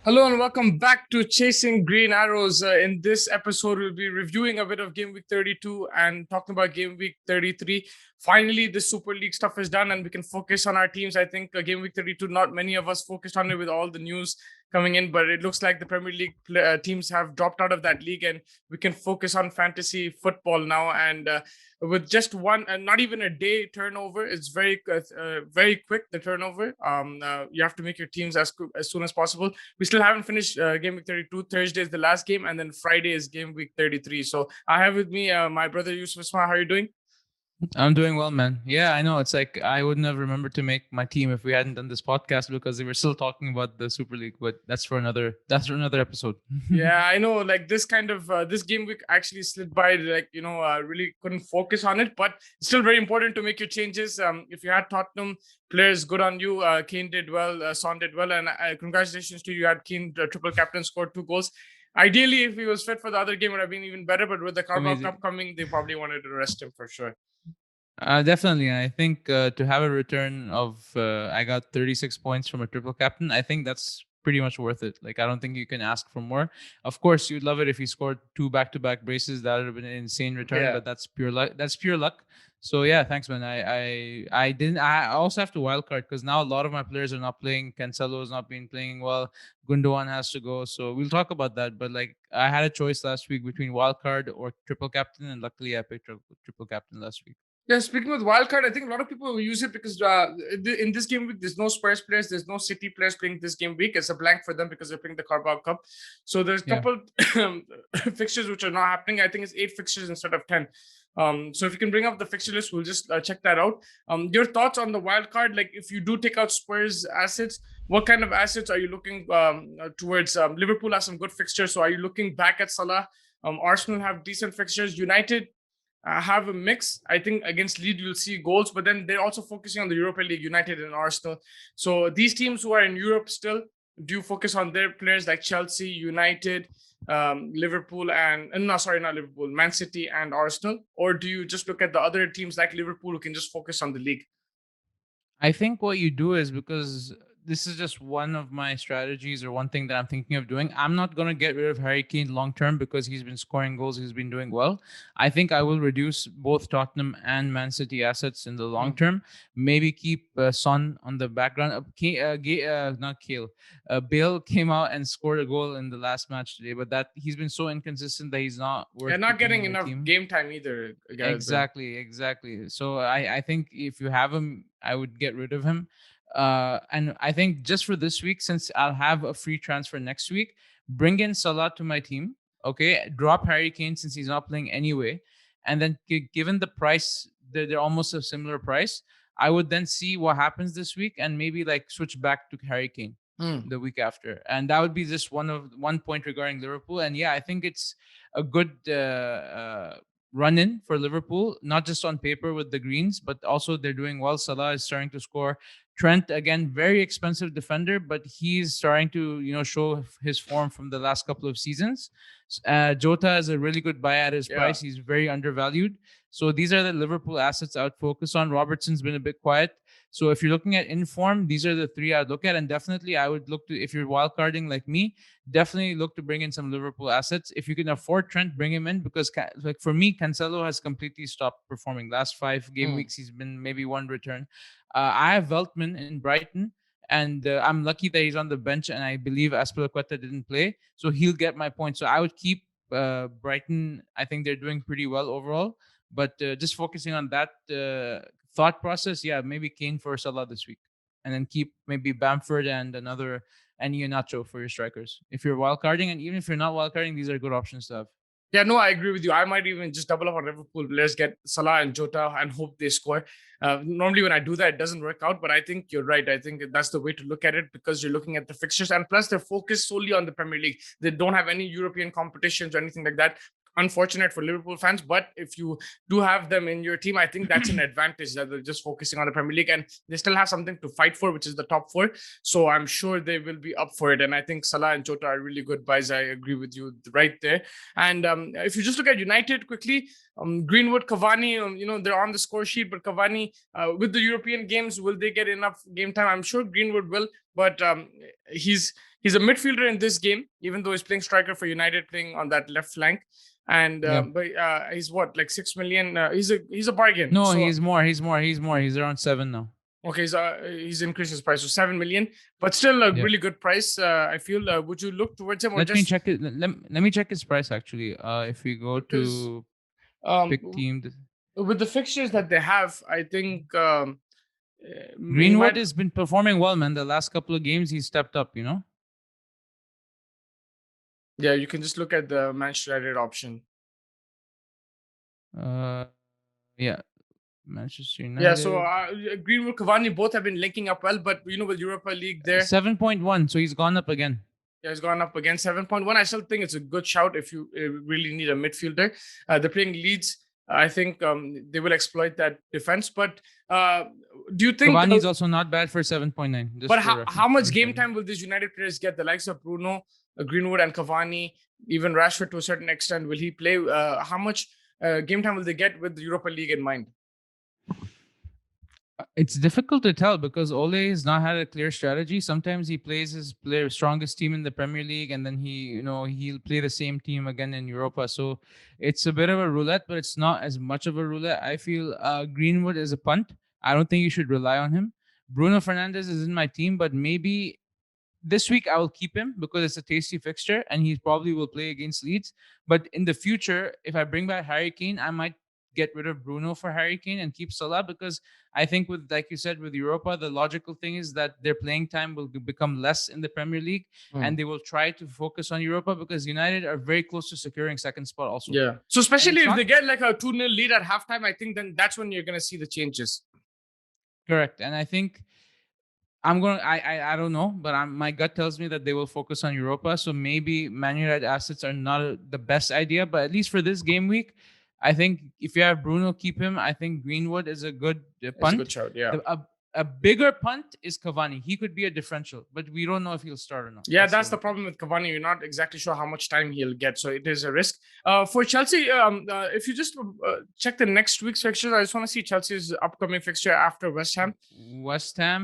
Hello and welcome back to Chasing Green Arrows. In this episode, we'll be reviewing a bit of Game Week 32 and talking about Game Week 33. Finally, the Super League stuff is done and we can focus on our teams. I think Game Week 32, not many of us focused on it with all the news coming in, but it looks like the Premier League teams have dropped out of that league and we can focus on fantasy football now. And with just one, not even a day turnover, it's very quick, the turnover. You have to make your teams as soon as possible. We still haven't finished game week 32. Thursday is the last game, and then Friday is game week 33. So I have with me my brother Yusuf Isma. How are you doing? I'm doing well, man. Yeah, I know. It's like I wouldn't have remembered to make my team if we hadn't done this podcast because we were still talking about the Super League. But that's for another episode. Yeah, I know. Like this kind of this game week actually slid by. Like really couldn't focus on it, but it's still very important to make your changes. If you had Tottenham players, good on you. Kane did well, Son did well, and congratulations to you. You had Kane triple captain, scored 2 goals. Ideally, if he was fit for the other game, it would have been even better. But with the Carabao Amazing. Cup coming, they probably wanted to rest him for sure. Definitely. I think to have a return of I got 36 points from a triple captain. I think that's pretty much worth it. Like I don't think you can ask for more. Of course, you'd love it if he scored two back-to-back braces. That would have been an insane return. Yeah. But that's pure luck. That's pure luck. So yeah, thanks, man. I didn't. I also have to wildcard because now a lot of my players are not playing. Cancelo has not been playing well. Gundogan has to go. So we'll talk about that. But like I had a choice last week between wildcard or triple captain, and luckily I picked triple captain last week. Yeah, speaking with wildcard, I think a lot of people will use it because in this game week, there's no Spurs players, there's no City players playing this game week. It's a blank for them because they're playing the Carabao Cup. So there's a Yeah. couple fixtures which are not happening. I think it's 8 fixtures instead of 10. So if you can bring up the fixture list, we'll just check that out. Your thoughts on the wild card? Like, if you do take out Spurs assets, what kind of assets are you looking towards? Liverpool has some good fixtures, so are you looking back at Salah? Arsenal have decent fixtures. United have a mix. I think against Leeds you'll see goals, but then they're also focusing on the Europa League, United and Arsenal. So these teams who are in Europe still, do you focus on their players like Chelsea, United, Liverpool, and no, sorry, not Liverpool, Man City and Arsenal, or do you just look at the other teams like Liverpool who can just focus on the league? I think what you do is because this is just one of my strategies or one thing that I'm thinking of doing. I'm not going to get rid of Harry Kane long term because he's been scoring goals, he's been doing well. I think I will reduce both Tottenham and Man City assets in the long Hmm. term. Maybe keep Son on the background. Not Kale. Bale came out and scored a goal in the last match today, but that he's been so inconsistent that he's not Yeah, worth not keeping getting in your enough team. game time either, Gareth Bale. Exactly. So I think if you have him, I would get rid of him. And I think just for this week, since I'll have a free transfer next week, bring in Salah to my team. Okay, drop Harry Kane since he's not playing anyway, and then given the price, they're almost a similar price. I would then see what happens this week and maybe like switch back to Harry Kane Hmm. the week after, and that would be just one point regarding Liverpool. And yeah, I think it's a good run in for Liverpool, not just on paper with the Greens, but also they're doing well. Salah is starting to score. Trent again, very expensive defender, but he's starting to show his form from the last couple of seasons. Jota is a really good buy at his Yeah. price. He's very undervalued. So these are the Liverpool assets I would focus on. Robertson's been a bit quiet. So if you're looking at inform, these are the three I'd look at. And definitely I would look to, if you're wildcarding like me, definitely look to bring in some Liverpool assets. If you can afford Trent, bring him in because like for me, Cancelo has completely stopped performing. Last 5 game Hmm. weeks, he's been maybe one return. I have Veltman in Brighton, and I'm lucky that he's on the bench, and I believe Aspilicueta didn't play, so he'll get my point. So I would keep Brighton. I think they're doing pretty well overall, but just focusing on that thought process, yeah, maybe Kane for Salah this week, and then keep maybe Bamford and Iheanacho for your strikers. If you're wildcarding, and even if you're not wildcarding, these are good options to have. Yeah, no, I agree with you. I might even just double up on Liverpool. Let's get Salah and Jota and hope they score. Normally, when I do that, it doesn't work out, but I think you're right. I think that's the way to look at it because you're looking at the fixtures and plus they're focused solely on the Premier League. They don't have any European competitions or anything like that. Unfortunate for Liverpool fans, but if you do have them in your team, I think that's an advantage that they're just focusing on the Premier League and they still have something to fight for, which is the top four. So I'm sure they will be up for it. And I think Salah and Jota are really good buys. I agree with you right there. And if you just look at United quickly, Greenwood, Cavani, they're on the score sheet, but Cavani, with the European games, will they get enough game time? I'm sure Greenwood will, but he's He's a midfielder in this game, even though he's playing striker for United, playing on that left flank. And Yeah. but he's what, like 6 million? He's a bargain. No, So he's more. He's around 7 now. okay, so he's increased his price to 7 million, but still a Yeah. really good price. I feel. Would you look towards him or Let me just check it. Let me check his price actually. If we go because to pick um team, with the fixtures that they have, I think he Greenwood might. has been performing well, man. The last couple of games, he's stepped up. You know. Yeah, you can just look at the Manchester United option. Uh, yeah, Manchester Yeah, so United. Greenwood, Cavani both have been linking up well, but with Europa League there, 7.1, so he's gone up again. yeah, it's gone up again 7.1. I still think it's a good shout if you really need a midfielder. They're playing Leeds. I think they will exploit that defense. But do you think? Cavani is also not bad for 7.9. But Just for how reference, much game 7.9. time will these United players get? The likes of Bruno, Greenwood, and Cavani, even Rashford to a certain extent, will he play? How much game time will they get with the Europa League in mind? It's difficult to tell because Ole has not had a clear strategy. Sometimes he plays his strongest team in the Premier League, and then he'll play the same team again in Europa. So it's a bit of a roulette, but it's not as much of a roulette. I feel Greenwood is a punt. I don't think you should rely on him. Bruno Fernandes is in my team, but maybe this week I will keep him because it's a tasty fixture and he probably will play against Leeds. But in the future, if I bring back Harry Kane, I might get rid of Bruno for Harry Kane and keep Salah because I think with, like you said, with Europa, the logical thing is that their playing time will become less in the Premier League and they will try to focus on Europa because United are very close to securing second spot also. Yeah. So especially if they get like a 2-0 lead at halftime, I think then that's when you're going to see the changes. Correct. And I think I don't know, but my gut tells me that they will focus on Europa. So maybe Man United assets are not the best idea, but at least for this game week, I think if you have Bruno, keep him. I think Greenwood is a good punt. It's a good shout, yeah. A bigger punt is Cavani. He could be a differential, but we don't know if he'll start or not. Yeah, that's the problem with Cavani. You're not exactly sure how much time he'll get, so it is a risk. For Chelsea, if you just check the next week's fixture, I just want to see Chelsea's upcoming fixture after West Ham.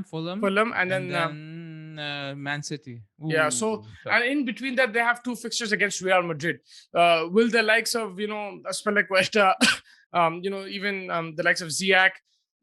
Fulham, and then Man City. Ooh, yeah, so and in between that, they have two fixtures against Real Madrid. Will the likes of Aspilicueta, even the likes of Ziyech,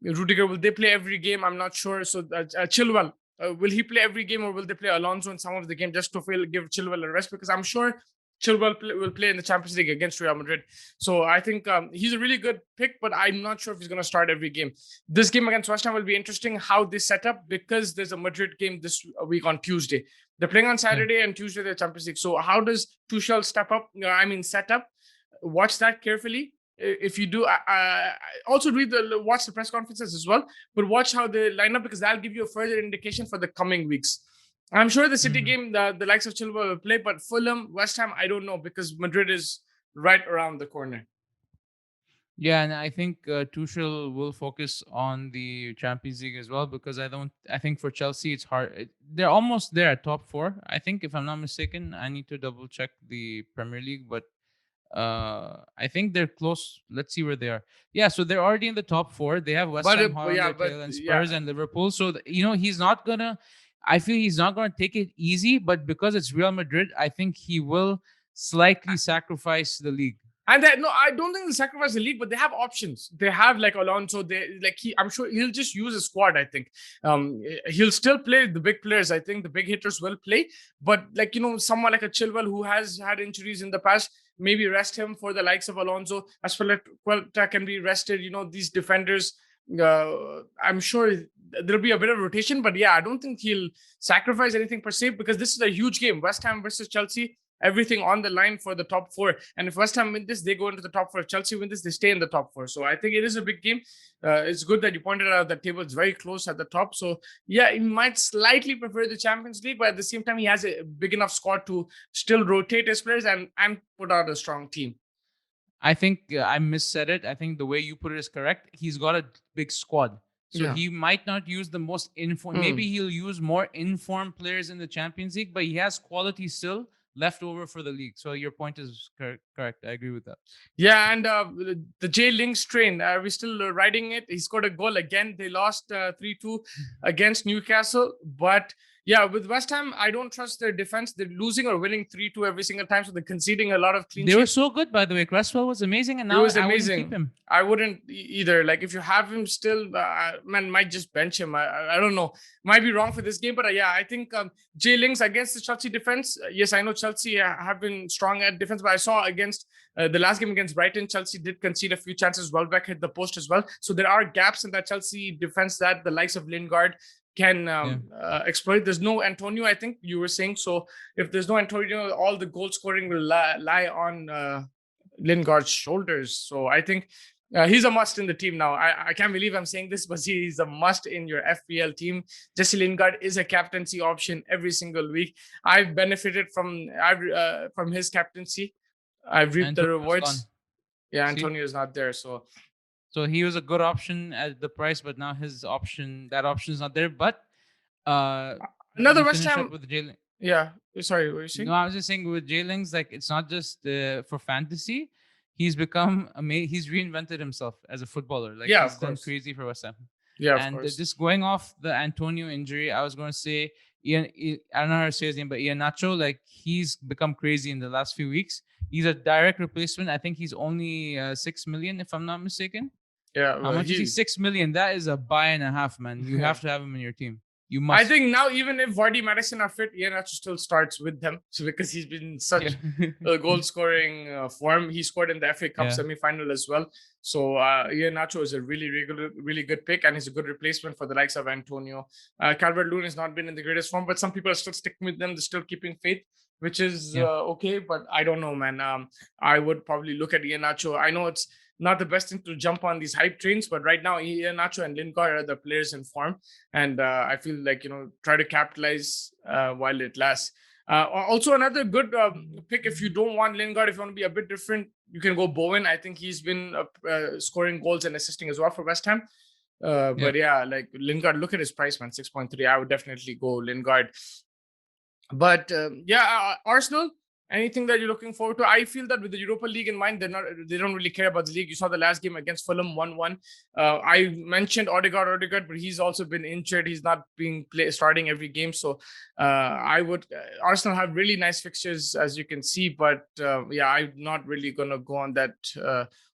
Rudiger, will they play every game? I'm not sure. So Chilwell, will he play every game or will they play Alonso in some of the game just to give Chilwell a rest? Because I'm sure Chilwell will play in the Champions League against Real Madrid. So I think he's a really good pick, but I'm not sure if he's going to start every game. This game against West Ham will be interesting how they set up because there's a Madrid game this week on Tuesday. They're playing on Saturday and Tuesday the Champions League. So how does Tuchel set up? Watch that carefully. If you do, also watch the press conferences as well, but watch how they line up because that'll give you a further indication for the coming weeks. I'm sure the City game, the likes of Chilwell will play, but Fulham, West Ham, I don't know because Madrid is right around the corner. Yeah, and I think Tuchel will focus on the Champions League as well because I think for Chelsea it's hard. They're almost there at top 4. I think if I'm not mistaken, I need to double check the Premier League, but I think they're close. Let's see where they are. Yeah, so they're already in the top 4. They have West Ham, and Spurs and Liverpool. So he's not gonna. I feel he's not gonna take it easy, but because it's Real Madrid, I think he will slightly sacrifice the league. And I don't think they sacrifice the league, but they have options. They have like Alonso. I'm sure he'll just use a squad. I think he'll still play the big players. I think the big hitters will play, but someone like a Chilwell who has had injuries in the past, maybe rest him for the likes of Alonso. Aspilicueta can be rested. These defenders. I'm sure there'll be a bit of rotation, but yeah, I don't think he'll sacrifice anything per se because this is a huge game. West Ham versus Chelsea. Everything on the line for the top 4. And if West Ham win this, they go into the top 4. If Chelsea win this, they stay in the top 4. So I think it is a big game. It's good that you pointed out that table is very close at the top. So yeah, he might slightly prefer the Champions League, but at the same time, he has a big enough squad to still rotate his players and put out a strong team. I think I missaid it. I think the way you put it is correct. He's got a big squad. So he might not use the most informed. Maybe he'll use more informed players in the Champions League, but he has quality still left over for the league. So your point is correct. I agree with that. Yeah, and the Lingz train, we're still riding it. He scored a goal again. They lost 3-2 against Newcastle. But Yeah, with West Ham, I don't trust their defense. They're losing or winning 3-2 every single time, so they're conceding a lot of clean They were sheets. so good, by the way. Cresswell was amazing, and It now was I wouldn't keep amazing. him. I wouldn't either. Like if you have him still, man, might just bench him. I don't know. Might be wrong for this game, but yeah, I think Jay Lingz against the Chelsea defense. Yes, I know Chelsea have been strong at defense, but I saw against the last game against Brighton, Chelsea did concede a few chances. Welbeck hit the post as well, so there are gaps in that Chelsea defense that the likes of Lingard can exploit. There's no Antonio, I think you were saying. So if there's no Antonio, all the goal scoring will lie on Lingard's shoulders. So I think he's a must in the team now. I can't believe I'm saying this, but he's a must in your FPL team. Jesse Lingard is a captaincy option every single week. I've benefited from his captaincy. I've reaped the Antonio's rewards. gone. Yeah, See? Antonio is not there. So he was a good option at the price, but now that option is not there. But another you West finish Ham. up with Jalen. Yeah, sorry, what were you saying? No, I was just saying with Jayling's, like it's not just for fantasy. He's become amazing. He's reinvented himself as a footballer. Like Yeah, he's of done course. crazy for West Ham. Yeah, of And course. just going off the Antonio injury, I was going to say I don't know how to say his name, but Iheanacho, like he's become crazy in the last few weeks. He's a direct replacement. I think he's only 6 million, if I'm not mistaken. Yeah, How much is he? 6 million. That is a buy and a half, man. You have to have him in your team. You must. I think now, even if Vardy, Madison are fit, Iheanacho still starts with them. So because he's been such a goal scoring form, he scored in the FA Cup semi-final as well. So Iheanacho is a really good pick, and he's a good replacement for the likes of Antonio. Calvert-Lewin has not been in the greatest form, but some people are still sticking with them. They're still keeping faith, which is okay. But I don't know, man. I would probably look at Iheanacho. I know it's not the best thing to jump on these hype trains, but right now Iheanacho and Lingard are the players in form, and I feel like try to capitalize while it lasts. Also, another good pick if you don't want Lingard, if you want to be a bit different, you can go Bowen. I think he's been scoring goals and assisting as well for West Ham. But yeah, like Lingard, look at his price, man, 6.3. I would definitely go Lingard. But Arsenal. Anything that you're looking forward to? I feel that with the Europa League in mind, they don't really care about the league. You saw the last game against Fulham 1-1. I mentioned Odegaard, but he's also been injured. He's not being starting every game. So Arsenal have really nice fixtures, as you can see. But I'm not really gonna go on that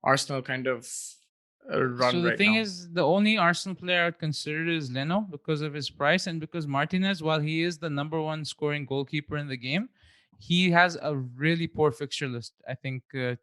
Arsenal kind of run. So the right thing now. is, the only Arsenal player I'd consider is Leno because of his price and because Martinez, while he is the number one scoring goalkeeper in the game, he has a really poor fixture list, I think,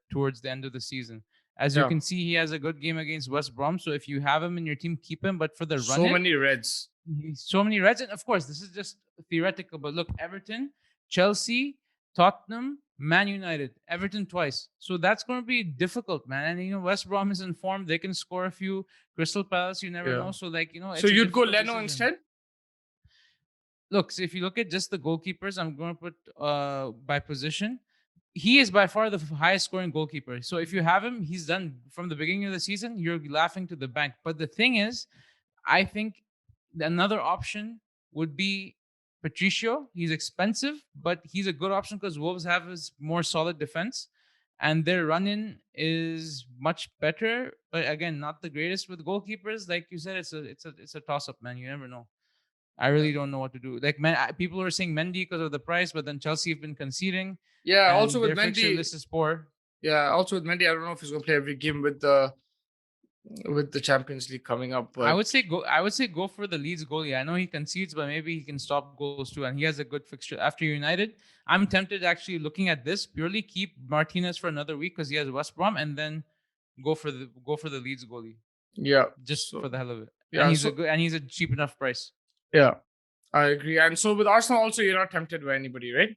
towards the end of the season. As you can see, he has a good game against West Brom. So if you have him in your team, keep him. But for the run, so many Reds. And of course, this is just theoretical. But look, Everton, Chelsea, Tottenham, Man United, Everton twice. So that's going to be difficult, man. And West Brom is informed; they can score a few. Crystal Palace, you never know. So so you'd go Leno instead. Look, so if you look at just the goalkeepers, I'm going to put by position. He is by far the highest scoring goalkeeper. So if you have him, he's done from the beginning of the season. You're laughing to the bank. But the thing is, I think another option would be Patricio. He's expensive, but he's a good option because Wolves have his more solid defense, and their run-in is much better. But again, not the greatest with goalkeepers. Like you said, it's a toss-up, man. You never know. I really don't know what to do. Like, people are saying Mendy because of the price, but then Chelsea have been conceding. Yeah, also with Mendy, this is poor. Yeah, also with Mendy, I don't know if he's going to play every game with the Champions League coming up. But I would say go for the Leeds goalie. I know he concedes, but maybe he can stop goals too, and he has a good fixture after United. I'm tempted actually looking at this purely keep Martinez for another week because he has West Brom, and then go for the Leeds goalie. Yeah, just for the hell of it. Yeah, and he's a cheap enough price. Yeah, I agree. And so with Arsenal also, you're not tempted by anybody, right?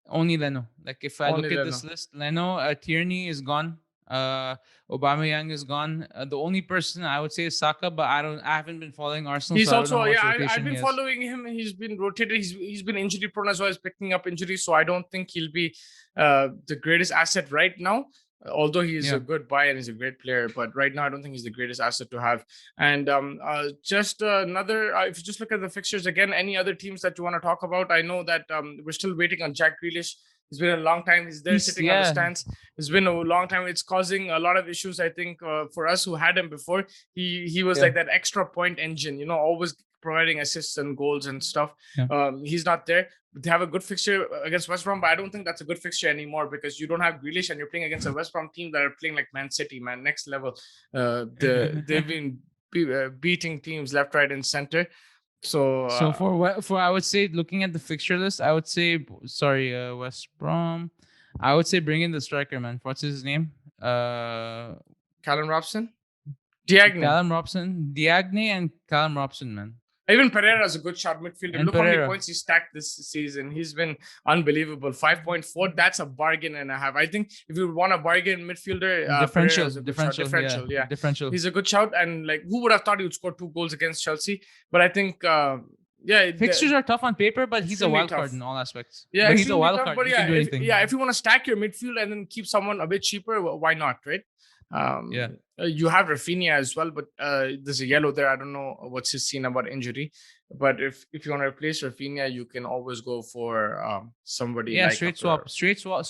Only Leno. Like if I look at this list, Leno, Tierney is gone. Aubameyang is gone. The only person I would say is Saka, but I haven't been following Arsenal. He's so also I've been following him. He's been rotated. He's been injury prone as well as picking up injuries. So I don't think he'll be the greatest asset right now. Although he is a good buy and he's a great player, but right now I don't think he's the greatest asset to have. And just another, if you just look at the fixtures again, any other teams that you want to talk about? I know that we're still waiting on Jack Grealish. It's been a long time. He's there sitting on the stands. It's been a long time. It's causing a lot of issues, I think, for us who had him before. He was like that extra point engine, always providing assists and goals and stuff. Yeah. He's not there. They have a good fixture against West Brom, but I don't think that's a good fixture anymore because you don't have Grealish and you're playing against a West Brom team that are playing like Man City, man, next level. They've been beating teams left, right, and center. So for I would say, looking at the fixture list, I would say West Brom. I would say bring in the striker, man. What's his name? Callum Robson, Diagne. Callum Robson, Diagne, and Callum Robson, man. Even Pereira is a good shot midfielder. And Look how Pereira. many points he stacked this season. He's been unbelievable. 5.4. That's a bargain and a half. I think if you want a bargain midfielder, differential. Yeah, Differential. he's a good shout. And like, who would have thought he would score 2 goals against Chelsea? But I think, fixtures are tough on paper, but he's a wild card in all aspects. Yeah, he's a wild card. He can do anything. If you want to stack your midfield and then keep someone a bit cheaper, why not, right? You have Rafinha as well, but there's a yellow there. I don't know what's his scene about injury. But if you want to replace Rafinha, you can always go for somebody. Yeah, like straight swap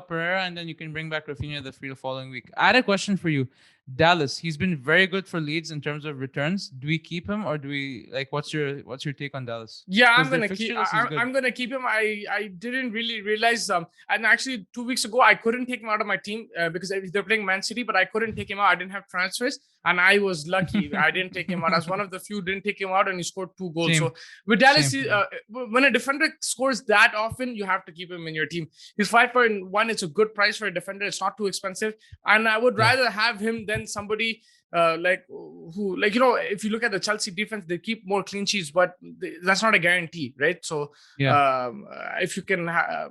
Pereira, and then you can bring back Rafinha the following week. I had a question for you. Dallas, he's been very good for Leeds in terms of returns. Do we keep him, or do we what's your take on Dallas? Yeah, I'm gonna keep. I'm gonna keep him. I didn't really realize and actually 2 weeks ago I couldn't take him out of my team because they're playing Man City, but I couldn't take him out. I didn't have transfers, and I was lucky. I didn't take him out. I was one of the few who didn't take him out, and he scored 2 goals. Same. So with Dallas, when a defender scores that often, you have to keep him in your team. He's 5.1. It's a good price for a defender. It's not too expensive, and I would rather have him than somebody if you look at the Chelsea defense, they keep more clean sheets, but that's not a guarantee, right? So if you can have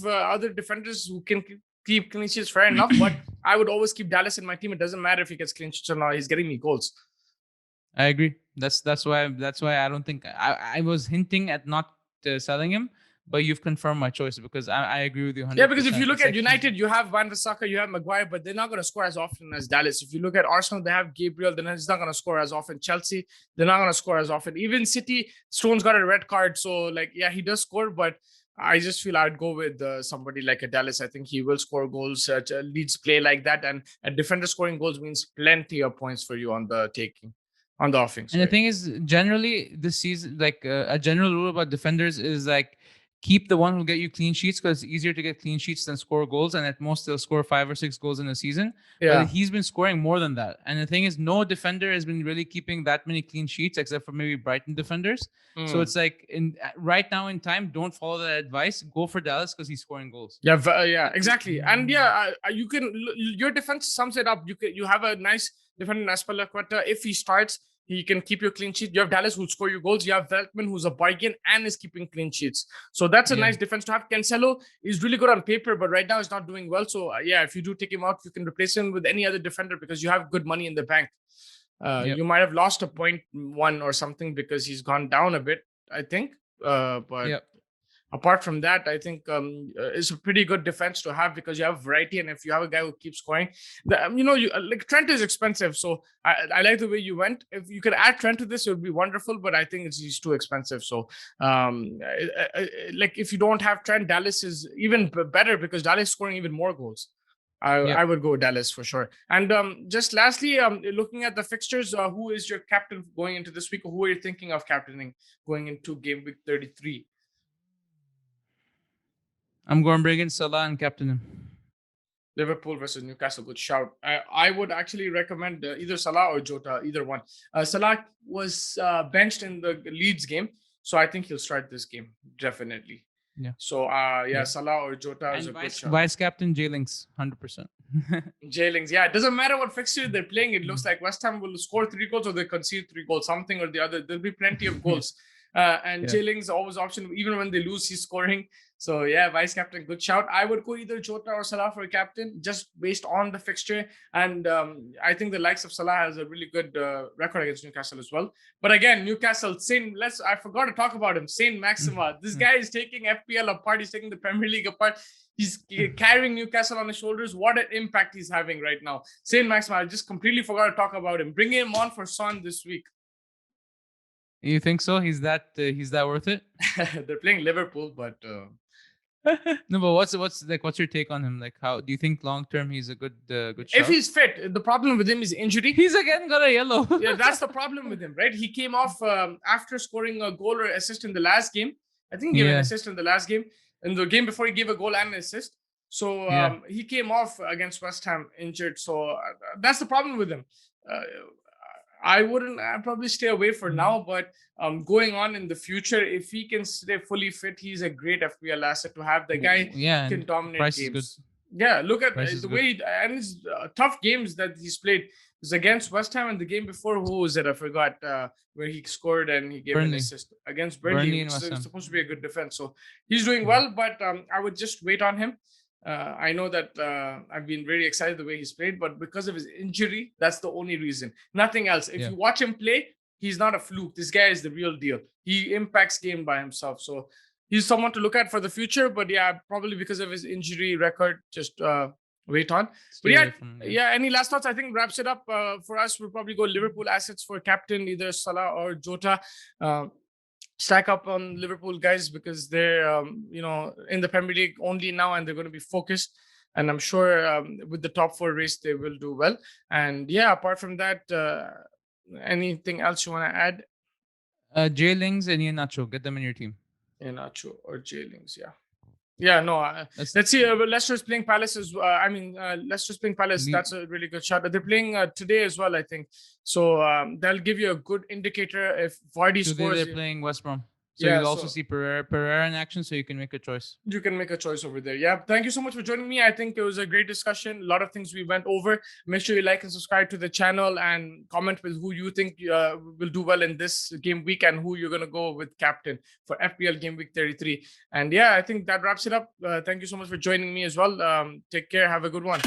other defenders who can keep clean sheets, fair enough. But I would always keep Dallas in my team. It doesn't matter if he gets clean sheets or not. He's getting me goals. I agree. That's why I don't think I was hinting at not selling him. But you've confirmed my choice because I agree with you 100%. Yeah, because if you look at United, you have Van Bissaka, you have Maguire, but they're not going to score as often as Dallas. If you look at Arsenal, they have Gabriel, then he's not going to score as often. Chelsea, they're not going to score as often. Even City, Stone's got a red card. So, he does score, but I just feel I'd go with somebody like a Dallas. I think he will score goals. Leeds play like that. And a defender scoring goals means plenty of points for you on the offense. And the thing is, generally, this season, a general rule about defenders is keep the one who'll get you clean sheets because it's easier to get clean sheets than score goals. And at most, they'll score 5 or 6 goals in a season. Yeah. But he's been scoring more than that. And the thing is, no defender has been really keeping that many clean sheets except for maybe Brighton defenders. So it's right now in time, don't follow that advice. Go for Dallas because he's scoring goals. Yeah, exactly. And you can, your defense sums it up. You have a nice defender in Azpilicueta. If he starts, he can keep your clean sheet. You have Dallas who'll score you goals. You have Veltman who's a bargain and is keeping clean sheets. So that's a nice defense to have. Cancelo is really good on paper, but right now he's not doing well. So if you do take him out, you can replace him with any other defender because you have good money in the bank. You might have lost a 0.1 or something because he's gone down a bit, I think. Apart from that, I think it's a pretty good defense to have because you have variety, and if you have a guy who keeps scoring, Trent is expensive. So I like the way you went. If you could add Trent to this, it would be wonderful. But I think he's too expensive. So if you don't have Trent, Dallas is even better because Dallas is scoring even more goals. I would go Dallas for sure. And just lastly, looking at the fixtures, who is your captain going into this week? Or who are you thinking of captaining going into game week 33? I'm going to bring in Salah and captain him. Liverpool versus Newcastle, good shout. I would actually recommend either Salah or Jota, either one. Salah was benched in the Leeds game, so I think he'll start this game, definitely. Yeah. So, Salah or Jota is a good shout. Vice captain, Lingz, 100%. Lingz, it doesn't matter what fixture they're playing. It looks like West Ham will score 3 goals or they concede 3 goals, something or the other. There'll be plenty of goals. Lingz always option. Even when they lose, he's scoring. So vice captain, good shout. I would go either Jota or Salah for a captain, just based on the fixture. And I think the likes of Salah has a really good record against Newcastle as well. But again, Newcastle, I forgot to talk about him. Saint Maximin. This guy is taking FPL apart. He's taking the Premier League apart. He's carrying Newcastle on his shoulders. What an impact he's having right now. Saint Maximin, I just completely forgot to talk about him. Bring him on for Son this week. You think so? He's that worth it? They're playing Liverpool, but No, but what's your take on him? Like, how do you think long term he's a good If shout? he's fit, the problem with him is injury. He's again got a yellow. Yeah, that's the problem with him, right? He came off after scoring a goal or assist in the last game. I think he gave an Yeah. assist in the last game. In the game before, he gave a goal and an assist. So Yeah. he came off against West Ham injured. So that's the problem with him. Uh, I'd probably stay away for now, but going on in the future, if he can stay fully fit, he's a great FPL asset to have. The guy Yeah, can and dominate price is games. good. Yeah, look at Price is the good. way and his tough games that he's played is against West Ham, and the game before, who was it? I forgot where he scored and he gave an Burnley. assist against Burnley Burnley, and which West is Ham. supposed to be a good defense. So he's doing Mhm. well, but I would just wait on him. I know that I've been very excited the way he's played, but because of his injury, that's the only reason. Nothing else. If Yeah. you watch him play, he's not a fluke. This guy is the real deal. He impacts game by himself. So he's someone to look at for the future. But yeah, probably because of his injury record, just wait on. Stay But yeah, away from him, yeah. Any last thoughts? I think wraps it up for us. We'll probably go Liverpool assets for captain, either Salah or Jota. Stack up on Liverpool guys because they're in the Premier League only now, and they're going to be focused. And I'm sure with the top four race they will do well. And yeah, apart from that, anything else you want to add? Jay Lingz and Ian Nacho, get them in your team. Nacho or J-Lings, yeah. Yeah, no. Let's see. Leicester's playing Palace as Leicester's playing Palace. That's a really good shot. They're playing today as well, I think. So that'll give you a good indicator if Vardy Today scores. they're playing West Brom. So Yeah, you'll also so- see Pereira in action, so you can make a choice. You can make a choice over there. Yeah. Thank you so much for joining me. I think it was a great discussion. A lot of things we went over. Make sure you like and subscribe to the channel and comment with who you think will do well in this game week and who you're going to go with captain for FPL game week 33. And yeah, I think that wraps it up. Thank you so much for joining me as well. Take care. Have a good one.